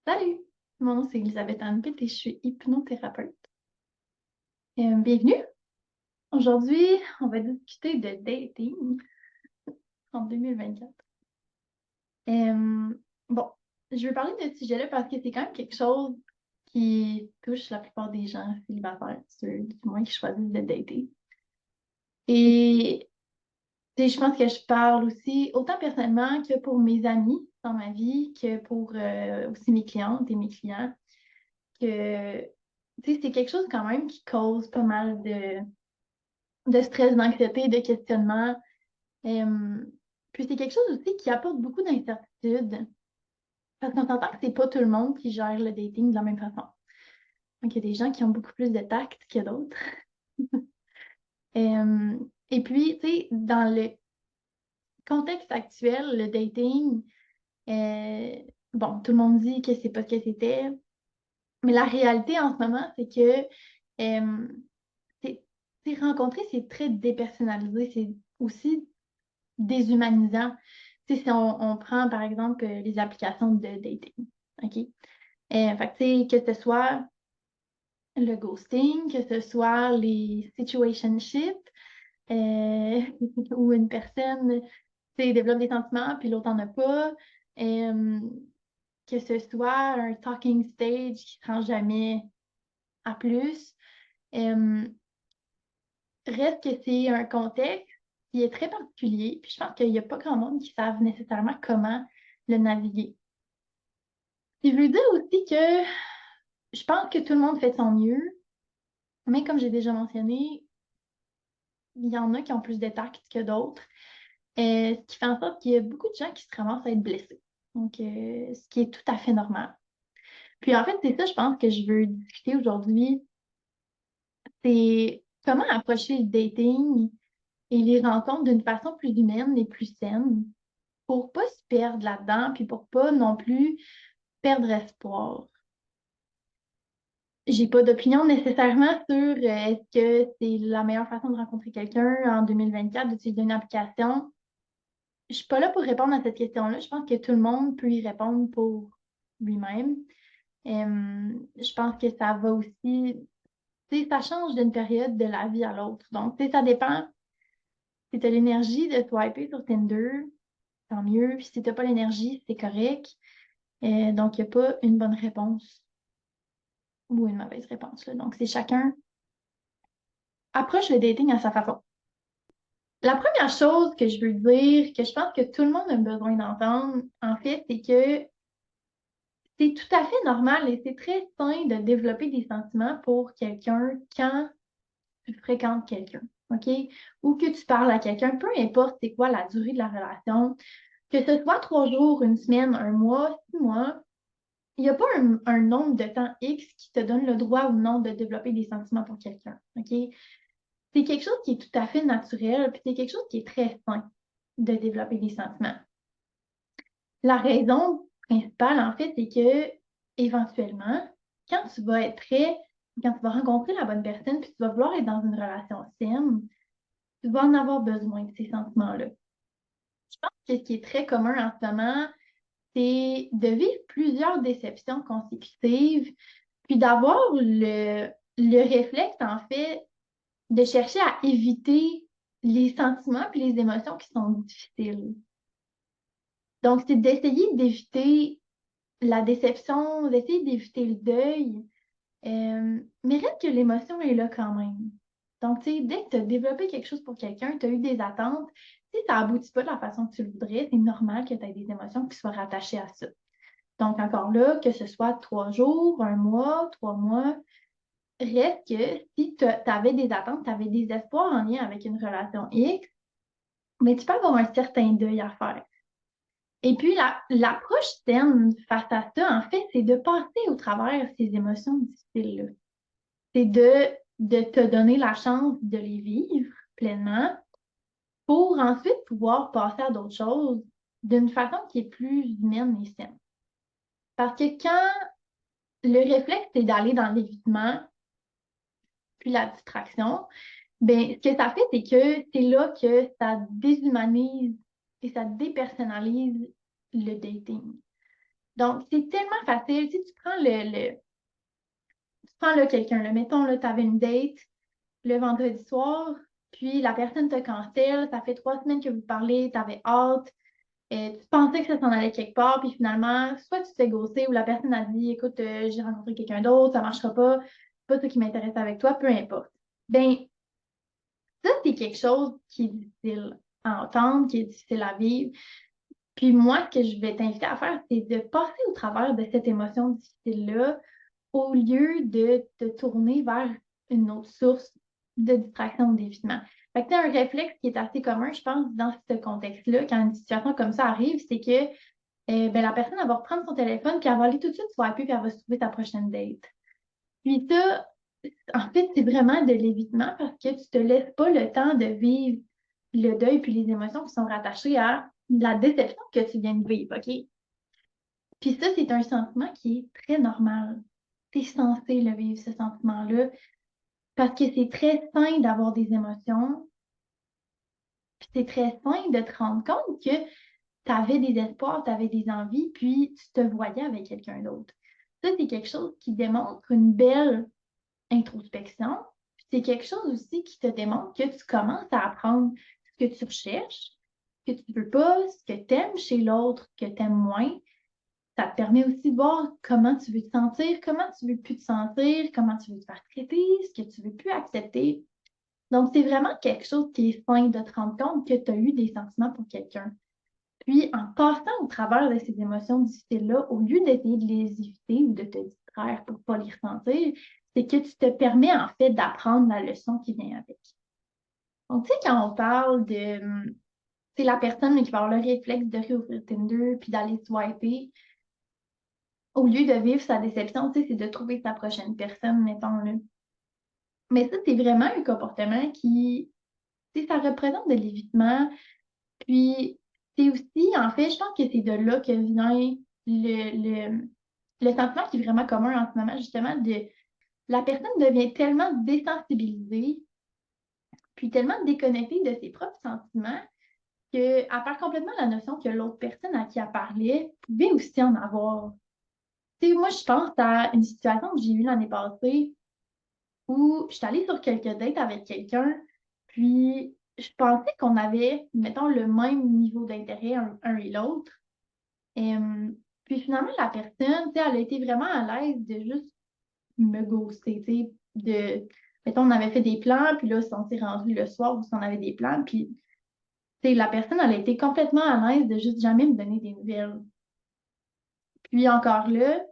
Salut, mon nom c'est Elisabeth Anpit et je suis hypnothérapeute. Bienvenue. Aujourd'hui, on va discuter de dating en 2024. Bon, je vais parler de ce sujet-là parce que c'est quand même quelque chose qui touche la plupart des gens célibataires, ceux du moins qui choisissent de dater. Et tu sais, je pense que je parle aussi autant personnellement que pour mes amis dans ma vie, que pour aussi mes clientes et mes clients, que tu sais, c'est quelque chose quand même qui cause pas mal de stress, d'anxiété, de questionnement. Euh, Puis c'est quelque chose aussi qui apporte beaucoup d'incertitude. Parce qu'on s'entend que c'est pas tout le monde qui gère le dating de la même façon. Donc, il y a des gens qui ont beaucoup plus de tact que d'autres. Euh, et puis, tu sais, dans le contexte actuel, le dating, euh, bon, tout le monde dit que c'est pas ce que c'était, mais la réalité en ce moment, c'est que euh, c'est rencontrer, c'est très dépersonnalisé. C'est aussi déshumanisant. Tu sais, si on prend, par exemple, les applications de dating, OK? Fait que, tu sais, que ce soit le ghosting, que ce soit les situationships, euh, où une personne, tu sais, développe des sentiments, puis l'autre n'en a pas, euh, que ce soit un talking stage qui ne se rend jamais à plus. Euh, Reste que c'est un contexte qui est très particulier, puis je pense qu'il n'y a pas grand monde qui savent nécessairement comment le naviguer. Je veux dire aussi que je pense que tout le monde fait de son mieux, mais comme j'ai déjà mentionné, il y en a qui ont plus de tact que d'autres, ce qui fait en sorte qu'il y a beaucoup de gens qui se ramassent à être blessés. Donc, ce qui est tout à fait normal. Puis en fait, c'est ça, je pense, que je veux discuter aujourd'hui, c'est comment approcher le dating et les rencontres d'une façon plus humaine et plus saine pour pas se perdre là-dedans, puis pour pas non plus perdre espoir. J'ai pas d'opinion nécessairement sur est-ce que c'est la meilleure façon de rencontrer quelqu'un en 2024 d'utiliser une application. Je suis pas là pour répondre à cette question-là. Je pense que tout le monde peut y répondre pour lui-même. Je pense que ça va aussi, tu sais, ça change d'une période de la vie à l'autre. Donc, tu sais, ça dépend. Si tu as l'énergie de swiper sur Tinder, tant mieux. Puis si tu n'as pas l'énergie, c'est correct. Donc, il n'y a pas une bonne réponse ou une mauvaise réponse, là. Donc, c'est chacun approche le dating à sa façon. La première chose que je veux dire, que je pense que tout le monde a besoin d'entendre, en fait, c'est que c'est tout à fait normal et c'est très sain de développer des sentiments pour quelqu'un quand tu fréquentes quelqu'un, OK? Ou que tu parles à quelqu'un, peu importe c'est quoi la durée de la relation, que ce soit 3 jours, une semaine, un mois, 6 mois, il n'y a pas un nombre de temps X qui te donne le droit ou non de développer des sentiments pour quelqu'un, OK? C'est quelque chose qui est tout à fait naturel, puis c'est quelque chose qui est très sain de développer des sentiments. La raison principale, en fait, c'est que éventuellement, quand tu vas être prêt, quand tu vas rencontrer la bonne personne, puis tu vas vouloir être dans une relation saine, tu vas en avoir besoin de ces sentiments-là. Je pense que ce qui est très commun en ce moment, c'est de vivre plusieurs déceptions consécutives, puis d'avoir le réflexe, en fait, de chercher à éviter les sentiments puis les émotions qui sont difficiles. Donc, c'est d'essayer d'éviter la déception, d'essayer d'éviter le deuil, mais reste que l'émotion est là quand même. Donc, tu sais, dès que tu as développé quelque chose pour quelqu'un, tu as eu des attentes, si ça aboutit pas de la façon que tu le voudrais, c'est normal que tu aies des émotions qui soient rattachées à ça. Donc, encore là, que ce soit 3 jours, un mois, 3 mois, reste que si tu avais des attentes, tu avais des espoirs en lien avec une relation X, mais tu peux avoir un certain deuil à faire. Et puis, l'approche saine face à ça, en fait, c'est de passer au travers ces émotions difficiles-là. C'est de te donner la chance de les vivre pleinement pour ensuite pouvoir passer à d'autres choses d'une façon qui est plus humaine et saine. Parce que quand le réflexe, c'est d'aller dans l'évitement, puis la distraction, ben, ce que ça fait, c'est que c'est là que ça déshumanise et ça dépersonnalise le dating. Donc, c'est tellement facile. Tu sais, tu prends là, quelqu'un, là, mettons, là, tu avais une date le vendredi soir, puis la personne te cancelle, ça fait 3 semaines que vous parlez, tu avais hâte, tu pensais que ça s'en allait quelque part, puis finalement, soit tu t'es ghosté ou la personne a dit, écoute, j'ai rencontré quelqu'un d'autre, ça marchera pas, c'est pas ça qui m'intéresse avec toi, peu importe. Ben, ça, c'est quelque chose qui est difficile à entendre, qui est difficile à vivre. Puis moi, ce que je vais t'inviter à faire, c'est de passer au travers de cette émotion difficile-là au lieu de te tourner vers une autre source de distraction ou d'évitement. Fait que c'est un réflexe qui est assez commun, je pense, dans ce contexte-là, quand une situation comme ça arrive, c'est que ben, la personne elle va reprendre son téléphone, puis elle va aller tout de suite swiper, puis elle va se trouver ta prochaine date. Puis ça, en fait, c'est vraiment de l'évitement parce que tu te laisses pas le temps de vivre le deuil puis les émotions qui sont rattachées à la déception que tu viens de vivre, OK? Puis ça, c'est un sentiment qui est très normal. Tu es censé le vivre, ce sentiment-là, parce que c'est très sain d'avoir des émotions, puis c'est très sain de te rendre compte que tu avais des espoirs, tu avais des envies, puis tu te voyais avec quelqu'un d'autre. Ça, c'est quelque chose qui démontre une belle introspection. Puis c'est quelque chose aussi qui te démontre que tu commences à apprendre ce que tu recherches, ce que tu veux pas, ce que tu aimes chez l'autre, que tu aimes moins. Ça te permet aussi de voir comment tu veux te sentir, comment tu veux plus te sentir, comment tu veux te faire traiter, ce que tu veux plus accepter. Donc, c'est vraiment quelque chose qui est sain de te rendre compte que tu as eu des sentiments pour quelqu'un. Puis, en passant au travers de ces émotions difficiles-là, au lieu d'essayer de les éviter ou de te distraire pour ne pas les ressentir, c'est que tu te permets en fait d'apprendre la leçon qui vient avec. Donc, tu sais, quand on parle de, c'est la personne qui va avoir le réflexe de réouvrir Tinder puis d'aller swiper, au lieu de vivre sa déception, tu sais, c'est de trouver sa prochaine personne, mettons-le. Mais ça, c'est vraiment un comportement qui, tu sais, ça représente de l'évitement. Puis, c'est aussi, en fait, je pense que c'est de là que vient le sentiment qui est vraiment commun en ce moment, justement, de la personne devient tellement désensibilisée, puis tellement déconnectée de ses propres sentiments, qu'elle perd complètement la notion que l'autre personne à qui elle parlait pouvait aussi en avoir. Tu sais, moi, je pense à une situation que j'ai eue l'année passée où je suis allée sur quelques dates avec quelqu'un, puis je pensais qu'on avait, mettons, le même niveau d'intérêt un et l'autre. Puis finalement, la personne, tu sais, elle a été vraiment à l'aise de juste me ghoster, tu sais, mettons, on avait fait des plans, puis là, on s'est rendu le soir où on avait des plans, puis, tu sais, la personne, elle a été complètement à l'aise de juste jamais me donner des nouvelles. Puis encore là,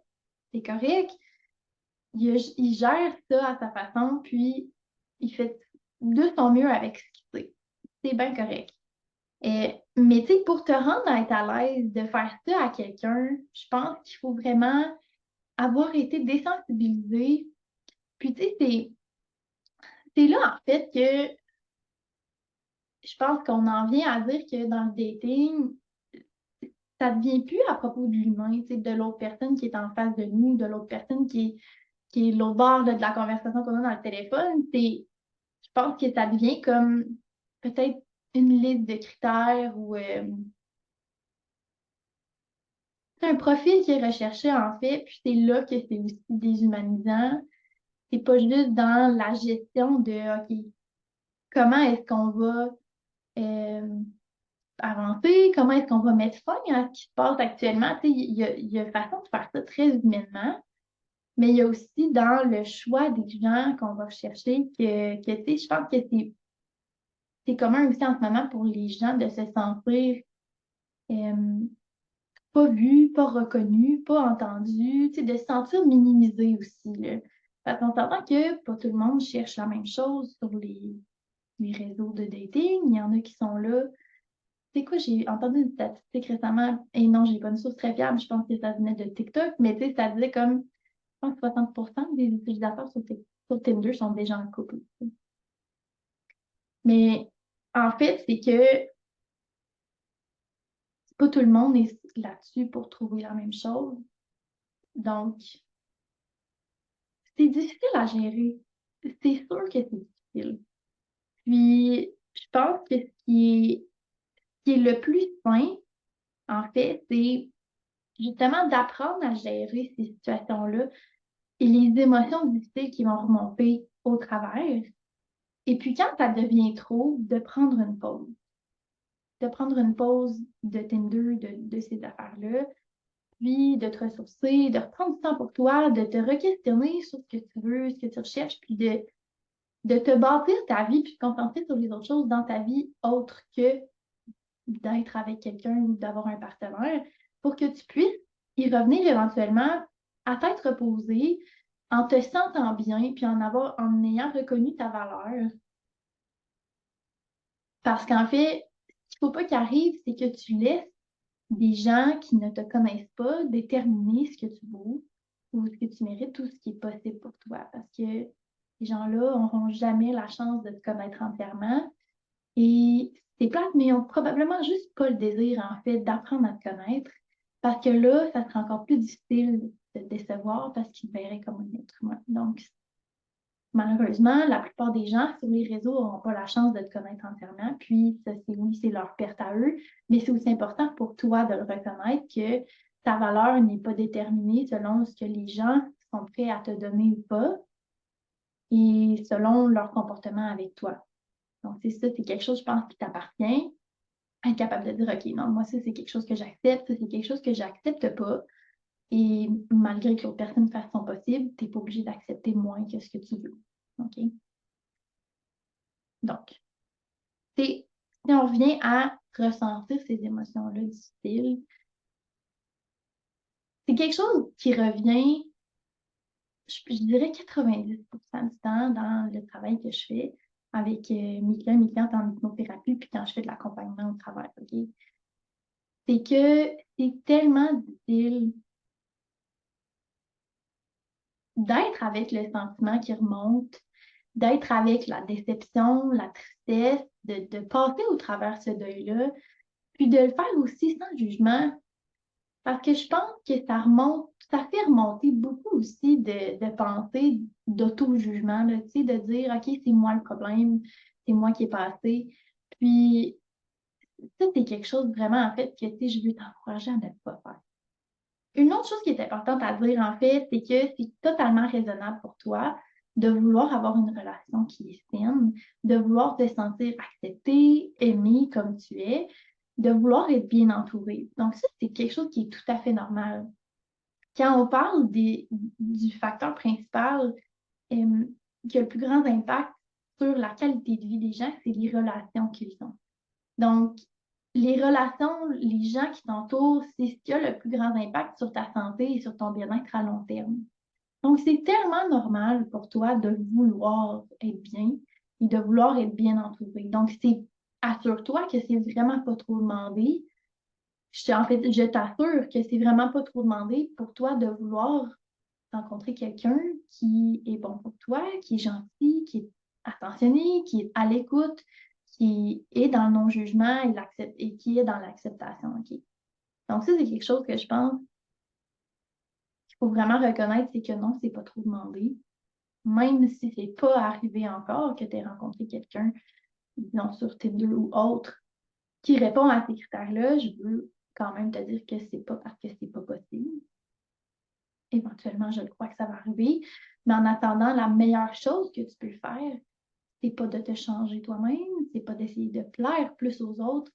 c'est correct, il gère ça à sa façon, puis il fait de son mieux avec ce qu'il sait. C'est bien correct. Mais tu sais, pour te rendre à être à l'aise de faire ça à quelqu'un, je pense qu'il faut vraiment avoir été désensibilisé. Puis tu sais, c'est là en fait que je pense qu'on en vient à dire que dans le dating, ça ne devient plus à propos de l'humain, tu sais, de l'autre personne qui est en face de nous, de l'autre personne qui est l'autre bord là, de la conversation qu'on a dans le téléphone. Je pense que ça devient comme peut-être une liste de critères ou c'est un profil qui est recherché en fait, puis c'est là que c'est aussi déshumanisant. C'est pas juste dans la gestion de OK, comment est-ce qu'on va euh, avancer, comment est-ce qu'on va mettre fin à ce qui se passe actuellement. Tu sais, il y a une façon de faire ça très humainement, mais il y a aussi dans le choix des gens qu'on va rechercher que tu sais, je pense que c'est commun aussi en ce moment pour les gens de se sentir euh, pas vus, pas reconnus, pas entendus, tu sais, de se sentir minimisé aussi, là. Parce qu'on s'entend que pas tout le monde cherche la même chose sur les réseaux de dating. Il y en a qui sont là. Tu sais quoi, j'ai entendu une statistique récemment, et non, j'ai pas une source très fiable, je pense que ça venait de TikTok, mais tu sais, ça disait comme, je pense, 60% des utilisateurs sur Tinder sont déjà en couple. Mais en fait, c'est que pas tout le monde est là-dessus pour trouver la même chose. Donc, c'est difficile à gérer. C'est sûr que c'est difficile. Puis, je pense que ce qui est le plus sain, en fait, c'est justement d'apprendre à gérer ces situations-là et les émotions difficiles qui vont remonter au travers. Et puis quand ça devient trop, de prendre une pause. De prendre une pause de Tinder, de ces affaires-là, puis de te ressourcer, de reprendre du temps pour toi, de te re-questionner sur ce que tu veux, ce que tu recherches, puis de te bâtir ta vie, puis de te concentrer sur les autres choses dans ta vie autres que d'être avec quelqu'un ou d'avoir un partenaire, pour que tu puisses y revenir éventuellement à tête reposée, en te sentant bien, puis en ayant reconnu ta valeur. Parce qu'en fait, ce qu'il ne faut pas qu'il arrive, c'est que tu laisses des gens qui ne te connaissent pas déterminer ce que tu vaux ou ce que tu mérites ou ce qui est possible pour toi. Parce que ces gens-là n'auront jamais la chance de te connaître entièrement. Et c'est plate, mais ils n'ont probablement juste pas le désir, en fait, d'apprendre à te connaître. Parce que là, ça sera encore plus difficile de te décevoir parce qu'ils te verraient comme un être humain. Donc, malheureusement, la plupart des gens sur les réseaux n'auront pas la chance de te connaître entièrement. Puis, ça, c'est oui, c'est leur perte à eux, mais c'est aussi important pour toi de le reconnaître que ta valeur n'est pas déterminée selon ce que les gens sont prêts à te donner ou pas et selon leur comportement avec toi. Donc, c'est ça, c'est quelque chose, je pense, qui t'appartient. Être capable de dire, OK, non, moi, ça, c'est quelque chose que j'accepte, ça, c'est quelque chose que j'accepte pas. Et malgré que l'autre personne fasse son possible, tu n'es pas obligé d'accepter moins que ce que tu veux. OK? Donc, si on revient à ressentir ces émotions-là difficiles, c'est quelque chose qui revient, je dirais 90% du temps dans le travail que je fais avec mes clientes en hypnothérapie, puis quand je fais de l'accompagnement au travail, OK? C'est que c'est tellement difficile d'être avec le sentiment qui remonte, d'être avec la déception, la tristesse, de passer au travers ce deuil-là, puis de le faire aussi sans jugement. Parce que je pense que ça remonte, ça fait remonter beaucoup aussi de pensées d'auto-jugement, là, tu sais, de dire, OK, c'est moi le problème, c'est moi qui ai passé. Puis, ça, c'est quelque chose vraiment, en fait, que, tu sais, je veux t'encourager à ne pas faire. Une autre chose qui est importante à dire, en fait, c'est que c'est totalement raisonnable pour toi de vouloir avoir une relation qui est saine, de vouloir te sentir accepté, aimé comme tu es, de vouloir être bien entouré. Donc, ça, c'est quelque chose qui est tout à fait normal. Quand on parle du facteur principal qui a le plus grand impact sur la qualité de vie des gens, c'est les relations qu'ils ont. Donc, les relations, les gens qui t'entourent, c'est ce qui a le plus grand impact sur ta santé et sur ton bien-être à long terme. Donc, c'est tellement normal pour toi de vouloir être bien et de vouloir être bien entouré. Donc, assure-toi que c'est vraiment pas trop demandé. En fait, je t'assure que c'est vraiment pas trop demandé pour toi de vouloir rencontrer quelqu'un qui est bon pour toi, qui est gentil, qui est attentionné, qui est à l'écoute, qui est dans le non-jugement et qui est dans l'acceptation. OK? Donc, ça, c'est quelque chose que je pense qu'il faut vraiment reconnaître, c'est que non, c'est pas trop demandé. Même si c'est pas arrivé encore que tu aies rencontré quelqu'un, disons sur Tinder ou autre, qui répond à ces critères-là, je veux quand même te dire que c'est pas parce que c'est pas possible. Éventuellement, je le crois que ça va arriver. Mais en attendant, la meilleure chose que tu peux faire, c'est pas de te changer toi-même, c'est pas d'essayer de plaire plus aux autres,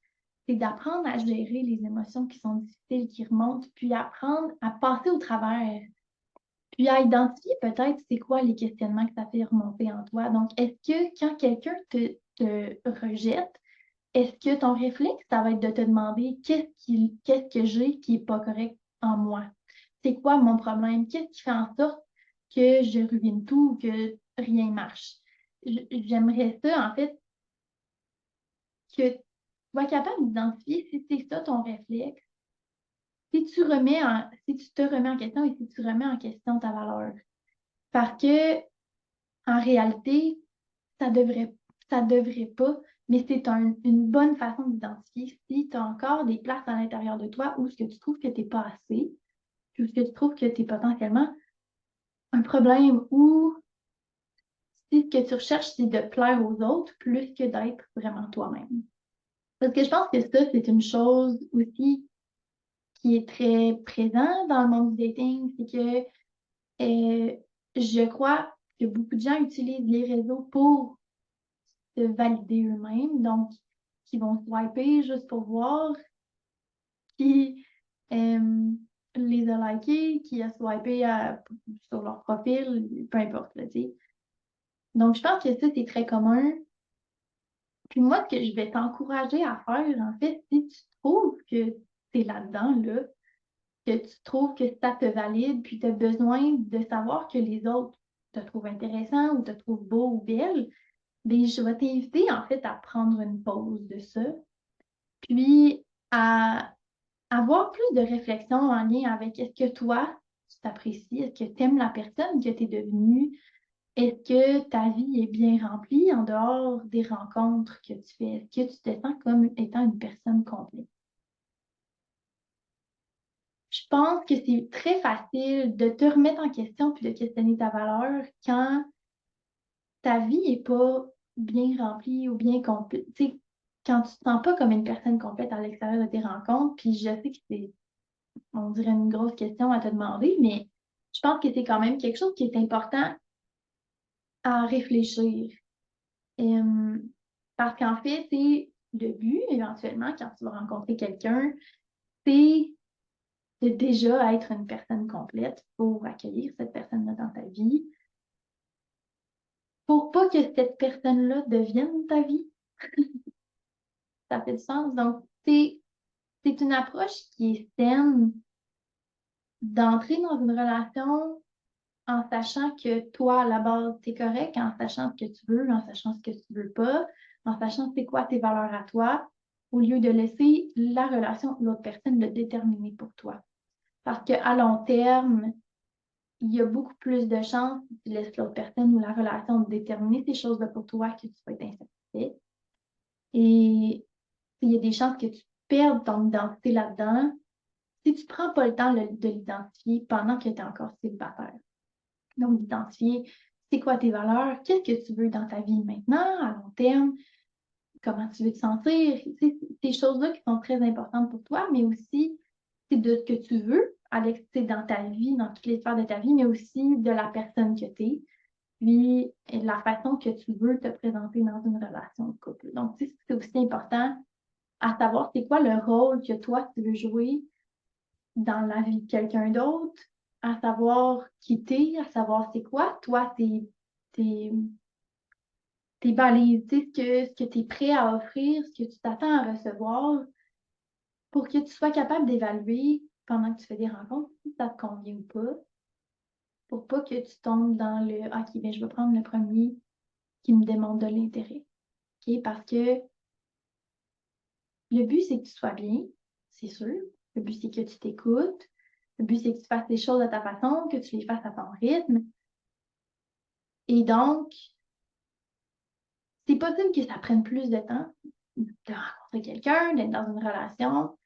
c'est d'apprendre à gérer les émotions qui sont difficiles, qui remontent, puis apprendre à passer au travers, puis à identifier peut-être c'est quoi les questionnements que ça fait remonter en toi. Donc, est-ce que quand quelqu'un te rejette, est-ce que ton réflexe, ça va être de te demander qu'est-ce que j'ai qui n'est pas correct en moi? C'est quoi mon problème? Qu'est-ce qui fait en sorte que je ruine tout ou que rien marche? J'aimerais ça, en fait, que tu sois capable d'identifier si c'est ça ton réflexe, si tu te remets en question et si tu remets en question ta valeur. Parce que, en réalité, ça devrait, ça devrait pas, mais c'est une bonne façon d'identifier si tu as encore des places à l'intérieur de toi où ce que tu trouves que tu n'es pas assez, puis où ce que tu trouves que tu es potentiellement un problème ou si ce que tu recherches, c'est de plaire aux autres plus que d'être vraiment toi-même. Parce que je pense que ça, c'est une chose aussi qui est très présent dans le monde du dating, c'est que je crois que beaucoup de gens utilisent les réseaux pour se valider eux-mêmes, donc qui vont swiper juste pour voir qui les a likés, qui a swipé sur leur profil, peu importe, là, tu sais. Donc, je pense que ça, c'est très commun. Puis moi, ce que je vais t'encourager à faire, en fait, si tu trouves que tu es là-dedans, là, que tu trouves que ça te valide, puis tu as besoin de savoir que les autres te trouvent intéressant ou te trouvent beau ou belle, bien, je vais t'inviter, en fait, à prendre une pause de ça, puis à avoir plus de réflexion en lien avec est-ce que toi, tu t'apprécies, est-ce que tu aimes la personne que tu es devenue, est-ce que ta vie est bien remplie en dehors des rencontres que tu fais, est-ce que tu te sens comme étant une personne complète. Je pense que c'est très facile de te remettre en question puis de questionner ta valeur quand ta vie n'est pas bien remplie ou bien complète. Tu sais, quand tu ne te sens pas comme une personne complète à l'extérieur de tes rencontres, puis je sais que c'est, on dirait une grosse question à te demander, mais je pense que c'est quand même quelque chose qui est important à réfléchir. Euh, Parce qu'en fait, c'est le but, éventuellement, quand tu vas rencontrer quelqu'un, c'est de déjà être une personne complète pour accueillir cette personne-là dans ta vie, pour pas que cette personne-là devienne ta vie. Ça fait du sens. Donc, c'est une approche qui est saine d'entrer dans une relation en sachant que toi, à la base, t'es correct, en sachant ce que tu veux, en sachant ce que tu veux pas, en sachant c'est quoi tes valeurs à toi, au lieu de laisser la relation de l'autre personne le déterminer pour toi. Parce qu'à long terme, il y a beaucoup plus de chances si tu laisses l'autre personne ou la relation déterminer ces choses-là pour toi que tu vas être insatisfait. Et il y a des chances que tu perdes ton identité là-dedans si tu ne prends pas le temps de l'identifier pendant que tu es encore célibataire. Donc, d'identifier c'est quoi tes valeurs, qu'est-ce que tu veux dans ta vie maintenant, à long terme, comment tu veux te sentir, ces choses-là qui sont très importantes pour toi, mais aussi c'est de ce que tu veux dans ta vie, dans toutes les sphères de ta vie, mais aussi de la personne que tu es, puis la façon que tu veux te présenter dans une relation de couple. Donc, c'est aussi important à savoir c'est quoi le rôle que toi, tu veux jouer dans la vie de quelqu'un d'autre, à savoir qui t'es, à savoir c'est quoi, toi, tes, tes balises, tu sais, ce que tu es prêt à offrir, ce que tu t'attends à recevoir pour que tu sois capable d'évaluer pendant que tu fais des rencontres si ça te convient ou pas, pour pas que tu tombes dans le OK, ben je vais prendre le premier qui me demande de l'intérêt. OK? Parce que le but, c'est que tu sois bien, c'est sûr. Le but, c'est que tu t'écoutes. Le but, c'est que tu fasses les choses à ta façon, que tu les fasses à ton rythme. Et donc, c'est possible que ça prenne plus de temps de rencontrer quelqu'un, d'être dans une relation.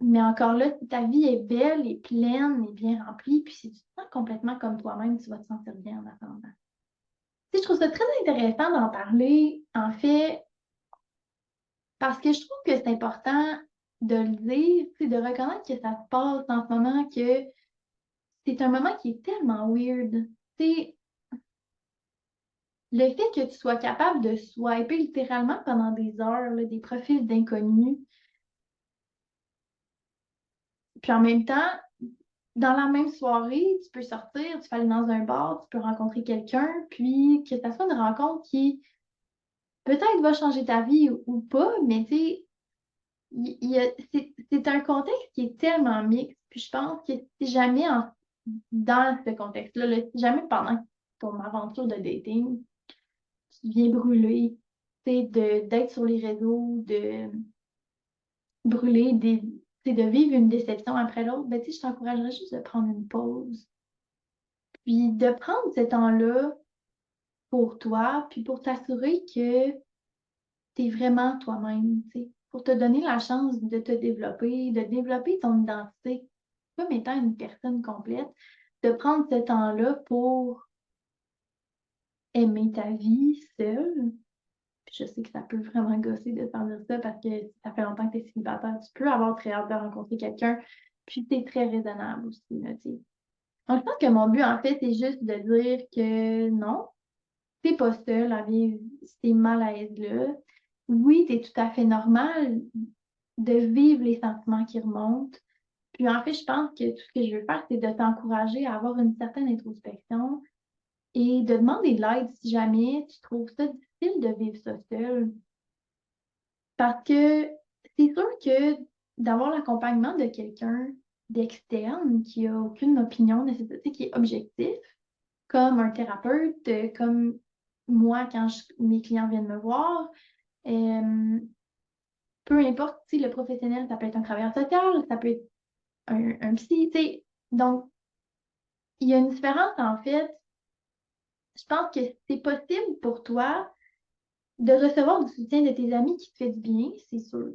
Mais encore là, si ta vie est belle et pleine et bien remplie, puis si tu te sens complètement comme toi-même, tu vas te sentir bien en attendant. Tu sais, je trouve ça très intéressant d'en parler, en fait, parce que je trouve que c'est important de le dire, tu sais, de reconnaître que ça se passe en ce moment, que c'est un moment qui est tellement weird. Tu sais, le fait que tu sois capable de swiper littéralement pendant des heures, là, des profils d'inconnus, puis en même temps, dans la même soirée, tu peux sortir, tu peux aller dans un bar, tu peux rencontrer quelqu'un, puis que ça soit une rencontre qui peut-être va changer ta vie ou pas, mais tu sais, c'est un contexte qui est tellement mixte. Puis je pense que si jamais dans ce contexte-là, là, si jamais pendant ton aventure de dating, tu viens brûler, tu sais, d'être sur les réseaux, de brûler, tu sais, de vivre une déception après l'autre, ben, tu sais, je t'encouragerais juste de prendre une pause. Puis de prendre ce temps-là pour toi, puis pour t'assurer que tu es vraiment toi-même, tu sais, pour te donner la chance de te développer, de développer ton identité comme étant une personne complète, de prendre ce temps-là pour aimer ta vie seule, Puis je sais que ça peut vraiment gosser de faire dire ça parce que ça fait longtemps que tu es célibataire. Tu peux avoir très hâte de rencontrer quelqu'un. Puis c'est très raisonnable aussi, là, tu sais. Donc, je pense que mon but, en fait, c'est juste de dire que non, t'es pas seul à vivre ces malaises-là. Oui, c'est tout à fait normal de vivre les sentiments qui remontent. Puis en fait, je pense que tout ce que je veux faire, c'est de t'encourager à avoir une certaine introspection et de demander de l'aide si jamais tu trouves ça difficile de vivre ça seul. Parce que c'est sûr que d'avoir l'accompagnement de quelqu'un d'externe qui a aucune opinion nécessaire, qui est objectif, comme un thérapeute, comme moi quand mes clients viennent me voir, euh, peu importe si le professionnel, ça peut être un travailleur social, ça peut être un psy, tu sais. Donc, il y a une différence en fait. Je pense que c'est possible pour toi de recevoir du soutien de tes amis qui te fait du bien, c'est sûr.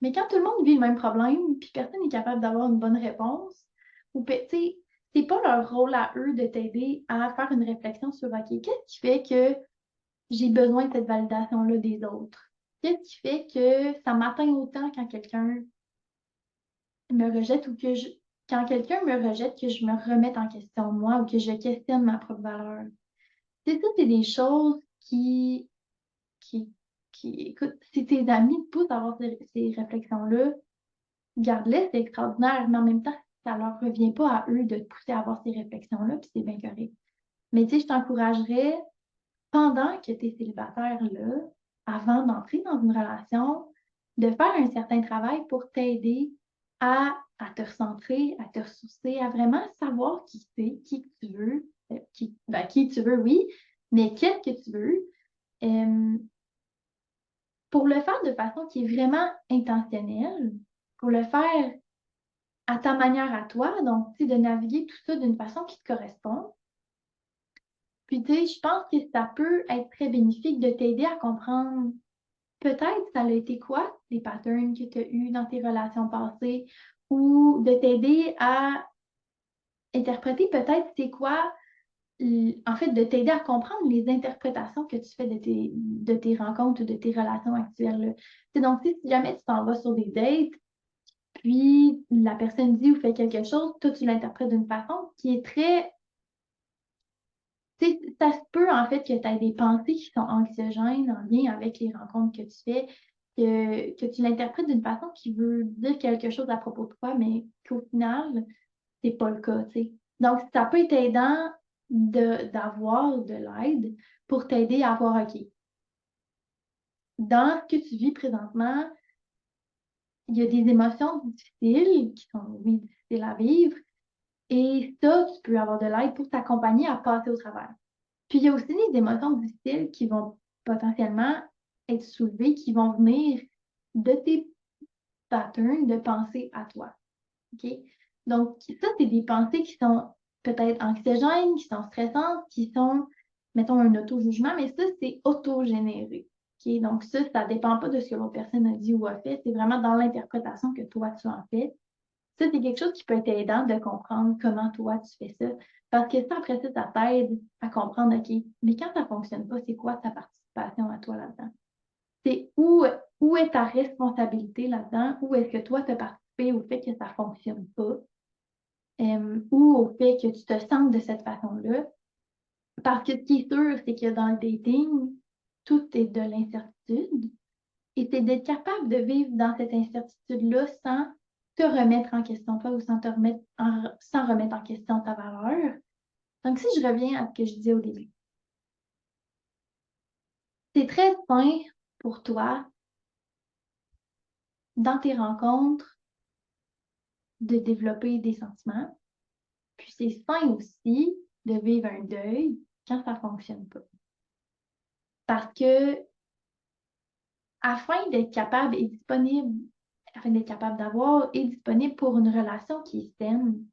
Mais quand tout le monde vit le même problème, puis personne n'est capable d'avoir une bonne réponse, ou tu sais, c'est pas leur rôle à eux de t'aider à faire une réflexion sur OK, qu'est-ce qui fait que j'ai besoin de cette validation-là des autres? Qu'est-ce qui fait que ça m'atteint autant quand quelqu'un me rejette ou quand quelqu'un me rejette, que je me remette en question moi ou que je questionne ma propre valeur? C'est ça, c'est des choses qui, écoute, si tes amis te poussent à avoir ces réflexions-là, garde-les, c'est extraordinaire, mais en même temps, ça leur revient pas à eux de te pousser à avoir ces réflexions-là, puis c'est bien correct. Mais tu sais, je t'encouragerais, pendant que tu es célibataire, là, avant d'entrer dans une relation, de faire un certain travail pour t'aider à te recentrer, à te ressourcer, à vraiment savoir qui c'est, qui que tu veux, qui tu veux, oui, mais qu'est-ce que tu veux, euh, pour le faire de façon qui est vraiment intentionnelle, pour le faire à ta manière à toi, donc, tu sais, de naviguer tout ça d'une façon qui te correspond. Puis, tu sais, je pense que ça peut être très bénéfique de t'aider à comprendre peut-être ça a été quoi les patterns que tu as eus dans tes relations passées ou de t'aider à interpréter peut-être c'est quoi, en fait, de t'aider à comprendre les interprétations que tu fais de tes rencontres ou de tes relations actuelles, là. Tu sais, donc, si jamais tu t'en vas sur des dates, puis la personne dit ou fait quelque chose, toi, tu l'interprètes d'une façon qui est très. Tu sais, ça se peut en fait que tu aies des pensées qui sont anxiogènes en lien avec les rencontres que tu fais, que tu l'interprètes d'une façon qui veut dire quelque chose à propos de toi, mais qu'au final, c'est pas le cas, tu sais. Donc, ça peut être aidant d'avoir de l'aide pour t'aider à voir, OK, dans ce que tu vis présentement, il y a des émotions difficiles qui sont, oui, difficiles à vivre, et ça, tu peux avoir de l'aide pour t'accompagner à passer au travers. Puis il y a aussi des émotions difficiles qui vont potentiellement être soulevées, qui vont venir de tes patterns de pensée à toi. OK? Donc, ça, c'est des pensées qui sont peut-être anxiogènes, qui sont stressantes, qui sont, mettons, un auto-jugement, mais ça, c'est auto-généré. OK? Donc, ça ne dépend pas de ce que l'autre personne a dit ou a fait. C'est vraiment dans l'interprétation que toi, tu en fais. Ça, c'est quelque chose qui peut être aidant de comprendre comment toi, tu fais ça. Parce que ça, après ça, ça t'aide à comprendre, OK, mais quand ça ne fonctionne pas, c'est quoi ta participation à toi là-dedans? C'est où est ta responsabilité là-dedans? Où est-ce que toi, tu as participé au fait que ça ne fonctionne pas? Ou au fait que tu te sentes de cette façon-là? Parce que ce qui est sûr, c'est que dans le dating, tout est de l'incertitude. Et c'est d'être capable de vivre dans cette incertitude-là sans te remettre en question toi ou sans remettre en question ta valeur. Donc, si je reviens à ce que je disais au début, c'est très sain pour toi, dans tes rencontres, de développer des sentiments. Puis c'est sain aussi de vivre un deuil quand ça ne fonctionne pas. Parce que afin d'être capable et disponible, afin d'être capable d'avoir et disponible pour une relation qui est saine,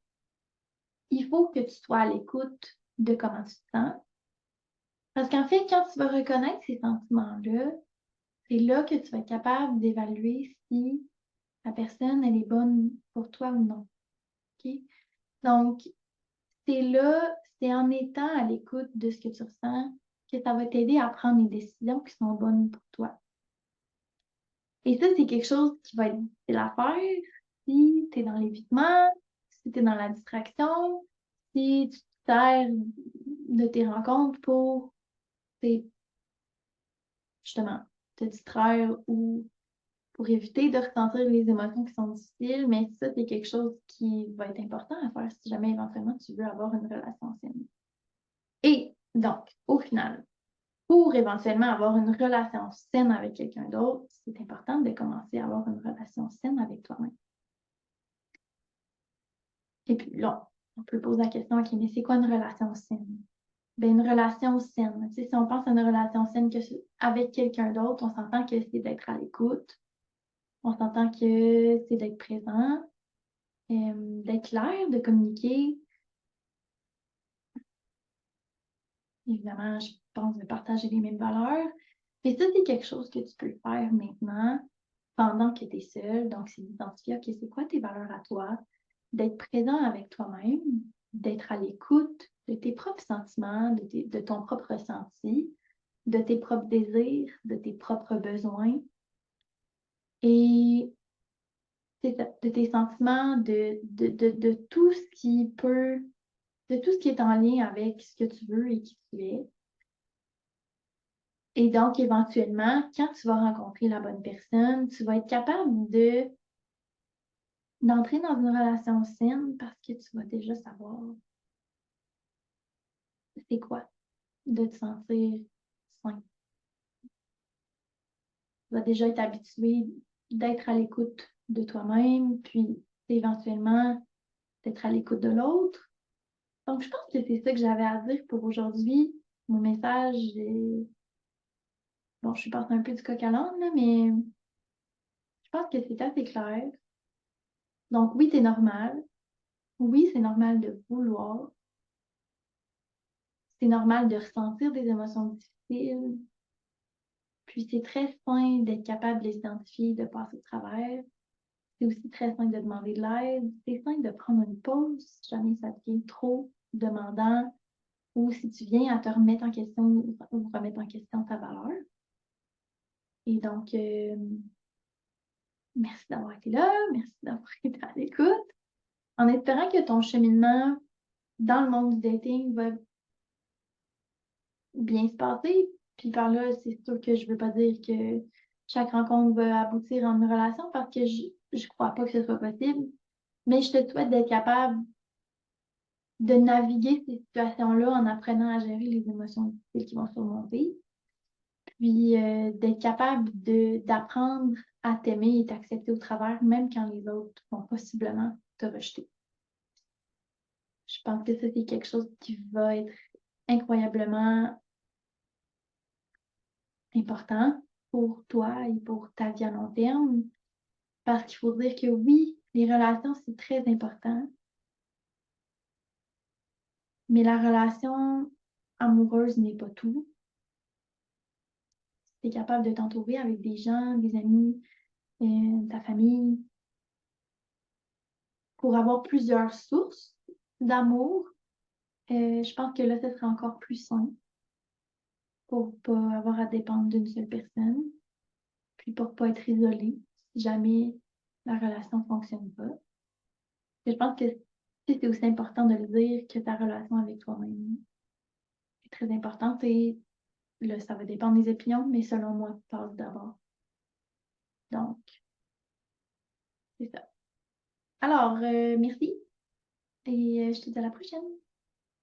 il faut que tu sois à l'écoute de comment tu te sens. Parce qu'en fait, quand tu vas reconnaître ces sentiments-là, c'est là que tu vas être capable d'évaluer si la personne, elle est bonne pour toi ou non. OK? Donc, c'est là, c'est en étant à l'écoute de ce que tu ressens que ça va t'aider à prendre les décisions qui sont bonnes pour toi. Et ça, c'est quelque chose qui va être difficile à faire si tu es dans l'évitement, si tu es dans la distraction, si tu te sers de tes rencontres pour justement te distraire ou pour éviter de ressentir les émotions qui sont difficiles, mais ça, c'est quelque chose qui va être important à faire si jamais éventuellement tu veux avoir une relation saine. Et donc, au final, pour éventuellement avoir une relation saine avec quelqu'un d'autre, c'est important de commencer à avoir une relation saine avec toi-même. Et puis là, on peut poser la question, OK, mais c'est quoi une relation saine? Bien, une relation saine, tu sais, si on pense à une relation saine avec quelqu'un d'autre, on s'entend que c'est d'être à l'écoute, on s'entend que c'est d'être présent, d'être clair, de communiquer. Évidemment, je pense de partager les mêmes valeurs. Et ça, c'est quelque chose que tu peux faire maintenant pendant que tu es seul. Donc, c'est d'identifier, OK, c'est quoi tes valeurs à toi? D'être présent avec toi-même, d'être à l'écoute de tes propres sentiments, de ton propre ressenti, de tes propres désirs, de tes propres besoins. Et de tes sentiments, de tout ce qui peut, de tout ce qui est en lien avec ce que tu veux et qui tu es. Et donc, éventuellement, quand tu vas rencontrer la bonne personne, tu vas être capable d'entrer dans une relation saine parce que tu vas déjà savoir c'est quoi de te sentir sain. Tu vas déjà être habitué d'être à l'écoute de toi-même, puis éventuellement d'être à l'écoute de l'autre. Donc, je pense que c'est ça que j'avais à dire pour aujourd'hui. Mon message est... Bon, je suis partie un peu du coq à l'âne, là, mais je pense que c'est assez clair. Donc, oui, c'est normal. Oui, c'est normal de vouloir. C'est normal de ressentir des émotions difficiles. Puis, c'est très sain d'être capable de les identifier, de passer au travers. C'est aussi très sain de demander de l'aide. C'est sain de prendre une pause si jamais ça devient trop demandant ou si tu viens à te remettre en question ou remettre en question ta valeur. Et donc, merci d'avoir été là, merci d'avoir été à l'écoute. En espérant que ton cheminement dans le monde du dating va bien se passer. Puis par là, c'est sûr que je veux pas dire que chaque rencontre va aboutir en une relation parce que je crois pas que ce soit possible. Mais je te souhaite d'être capable de naviguer ces situations-là en apprenant à gérer les émotions difficiles qui vont surmonter. Puis d'être capable d'apprendre à t'aimer et t'accepter au travers, même quand les autres vont possiblement te rejeter. Je pense que ça, c'est quelque chose qui va être incroyablement important pour toi et pour ta vie à long terme. Parce qu'il faut dire que oui, les relations, c'est très important. Mais la relation amoureuse n'est pas tout. Tu es capable de t'entourer avec des gens, des amis, ta famille, pour avoir plusieurs sources d'amour. Je pense que là, ce serait encore plus sain pour pas avoir à dépendre d'une seule personne, puis pour pas être isolé si jamais la relation ne fonctionne pas. Et je pense que c'est aussi important de le dire que ta relation avec toi-même est très importante et là, ça va dépendre des opinions, mais selon moi, passe d'abord. Donc, c'est ça. Alors, merci et je te dis à la prochaine.